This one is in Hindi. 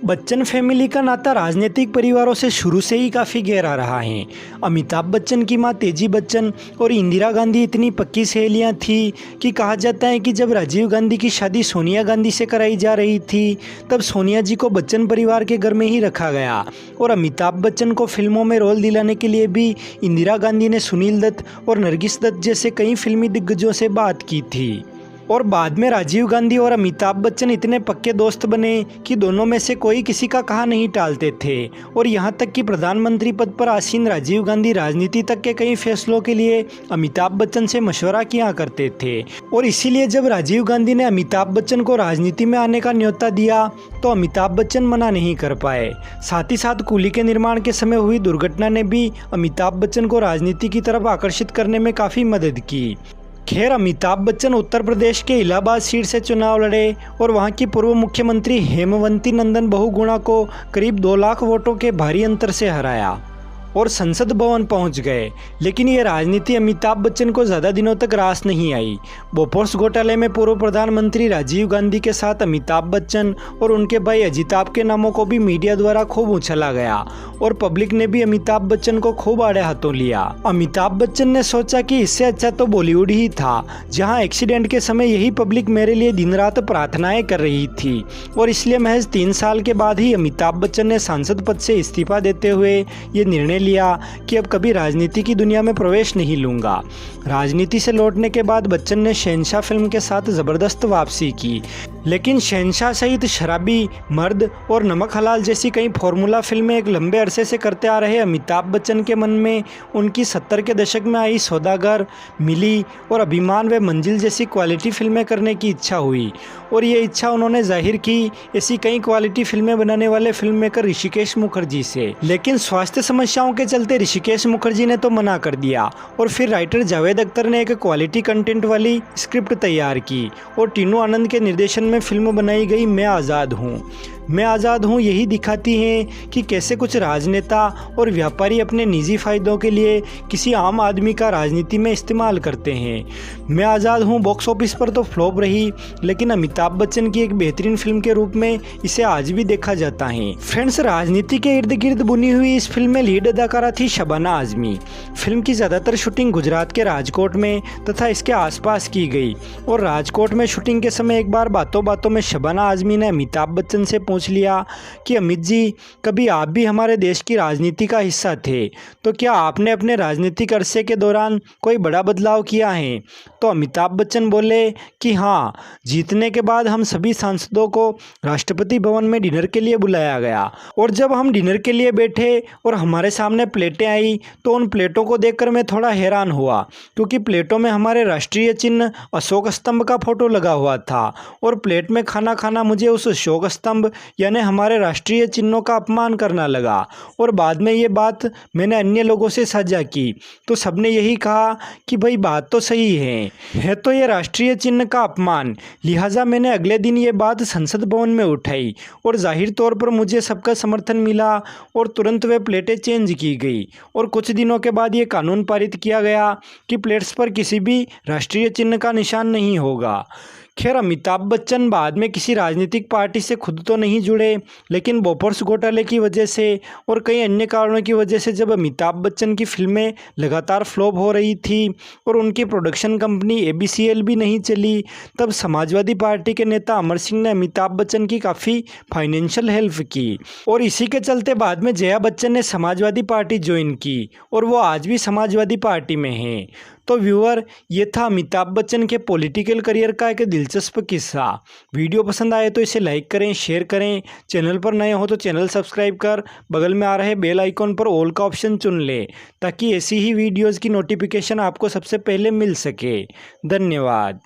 बच्चन फैमिली का नाता राजनीतिक परिवारों से शुरू से ही काफ़ी गहरा रहा है। अमिताभ बच्चन की मां तेजी बच्चन और इंदिरा गांधी इतनी पक्की सहेलियां थी कि कहा जाता है कि जब राजीव गांधी की शादी सोनिया गांधी से कराई जा रही थी, तब सोनिया जी को बच्चन परिवार के घर में ही रखा गया और अमिताभ बच्चन को फिल्मों में रोल दिलाने के लिए भी इंदिरा गांधी ने सुनील दत्त और नरगिस दत्त जैसे कई फिल्मी दिग्गजों से बात की थी। और बाद में राजीव गांधी और अमिताभ बच्चन इतने पक्के दोस्त बने कि दोनों में से कोई किसी का कहा नहीं टालते थे। और यहाँ तक कि प्रधानमंत्री पद पर आसीन राजीव गांधी राजनीति तक के कई फैसलों के लिए अमिताभ बच्चन से मशवरा किया करते थे। और इसीलिए जब राजीव गांधी ने अमिताभ बच्चन को राजनीति में आने का न्योता दिया तो अमिताभ बच्चन मना नहीं कर पाए। साथ ही साथ कूली के निर्माण के समय हुई दुर्घटना ने भी अमिताभ बच्चन को राजनीति की तरफ आकर्षित करने में काफ़ी मदद की। खैर, अमिताभ बच्चन उत्तर प्रदेश के इलाहाबाद सीट से चुनाव लड़े और वहां की पूर्व मुख्यमंत्री हेमवती नंदन बहुगुणा को करीब 2 लाख वोटों के भारी अंतर से हराया और संसद भवन पहुंच गए। लेकिन ये राजनीति अमिताभ बच्चन को ज़्यादा दिनों तक रास नहीं आई। बोफोर्स घोटाले में पूर्व प्रधानमंत्री राजीव गांधी के साथ अमिताभ बच्चन और उनके भाई अजिताभ के नामों को भी मीडिया द्वारा खूब उछला गया और पब्लिक ने भी अमिताभ बच्चन को खूब आड़े हाथों लिया। अमिताभ बच्चन ने सोचा कि इससे अच्छा तो बॉलीवुड ही था, जहाँ एक्सीडेंट के समय यही पब्लिक मेरे लिए दिन रात प्रार्थनाएं कर रही थी। और इसलिए महज 3 साल के बाद ही अमिताभ बच्चन ने सांसद पद से इस्तीफा देते हुए ये निर्णय लिया कि अब कभी राजनीति की दुनिया में प्रवेश नहीं लूंगा। राजनीति से लौटने के बाद बच्चन ने शहंशाह फिल्म के साथ जबरदस्त वापसी की, लेकिन शहंशाह सहित शराबी, मर्द और नमक हलाल जैसी कई फॉर्मूला फिल्में एक लंबे अरसे से करते आ रहे अमिताभ बच्चन के मन में उनकी 70 के दशक में आई सौदागर, मिली और अभिमान व मंजिल जैसी क्वालिटी फिल्में करने की इच्छा हुई। और ये इच्छा उन्होंने जाहिर की ऐसी कई क्वालिटी फिल्में बनाने वाले फिल्म मेकर ऋषिकेश मुखर्जी से। लेकिन स्वास्थ्य समस्याओं के चलते ऋषिकेश मुखर्जी ने तो मना कर दिया और फिर राइटर जावेद अख्तर ने एक क्वालिटी कंटेंट वाली स्क्रिप्ट तैयार की और टीनू आनंद के निर्देशन में फिल्म बनाई गई मैं आज़ाद हूँ। मैं आज़ाद हूँ यही दिखाती हैं कि कैसे कुछ राजनेता और व्यापारी अपने निजी फायदों के लिए किसी आम आदमी का राजनीति में इस्तेमाल करते हैं। मैं आज़ाद हूँ बॉक्स ऑफिस पर तो फ्लॉप रही, लेकिन अमिताभ बच्चन की एक बेहतरीन फिल्म के रूप में इसे आज भी देखा जाता है। फ्रेंड्स, राजनीति के इर्द गिर्द बुनी हुई इस फिल्म में लीड अदाकारा थी शबाना आजमी। फिल्म की ज़्यादातर शूटिंग गुजरात के राजकोट में तथा इसके आसपास की गई और राजकोट में शूटिंग के समय एक बार बातों बातों में शबाना आजमी ने अमिताभ बच्चन से पूछ लिया कि अमित जी, कभी आप भी हमारे देश की राजनीति का हिस्सा थे, तो क्या आपने अपने राजनीतिक अरसे के दौरान कोई बड़ा बदलाव किया है? तो अमिताभ बच्चन बोले कि हाँ, जीतने के बाद हम सभी सांसदों को राष्ट्रपति भवन में डिनर के लिए बुलाया गया और जब हम डिनर के लिए बैठे और हमारे सामने प्लेटें आई तो उन प्लेटों को देखकर मैं थोड़ा हैरान हुआ, क्योंकि प्लेटों में हमारे राष्ट्रीय चिन्ह अशोक स्तंभ का फोटो लगा हुआ था और प्लेट में खाना खाना मुझे उस अशोक स्तंभ यानी हमारे राष्ट्रीय चिन्हों का अपमान करना लगा। और बाद में ये बात मैंने अन्य लोगों से साझा की तो सबने यही कहा कि भाई बात तो सही है तो ये राष्ट्रीय चिन्ह का अपमान। लिहाजा मैंने अगले दिन ये बात संसद भवन में उठाई और जाहिर तौर पर मुझे सबका समर्थन मिला और तुरंत वे प्लेटें चेंज की गई और कुछ दिनों के बाद ये कानून पारित किया गया कि प्लेट्स पर किसी भी राष्ट्रीय चिन्ह का निशान नहीं होगा। खैर, अमिताभ बच्चन बाद में किसी राजनीतिक पार्टी से खुद तो नहीं जुड़े, लेकिन बोफोर्स घोटाले की वजह से और कई अन्य कारणों की वजह से जब अमिताभ बच्चन की फिल्में लगातार फ्लॉप हो रही थी और उनकी प्रोडक्शन कंपनी ABCL भी नहीं चली, तब समाजवादी पार्टी के नेता अमर सिंह ने अमिताभ बच्चन की काफ़ी फाइनेंशियल हेल्प की और इसी के चलते बाद में जया बच्चन ने समाजवादी पार्टी ज्वाइन की और वो आज भी समाजवादी पार्टी में हैं। तो व्यूअर, ये था अमिताभ बच्चन के पॉलिटिकल करियर का एक दिलचस्प किस्सा। वीडियो पसंद आए तो इसे लाइक करें, शेयर करें। चैनल पर नए हो तो चैनल सब्सक्राइब कर बगल में आ रहे बेल आइकॉन पर ऑल का ऑप्शन चुन लें, ताकि ऐसी ही वीडियोज़ की नोटिफिकेशन आपको सबसे पहले मिल सके। धन्यवाद।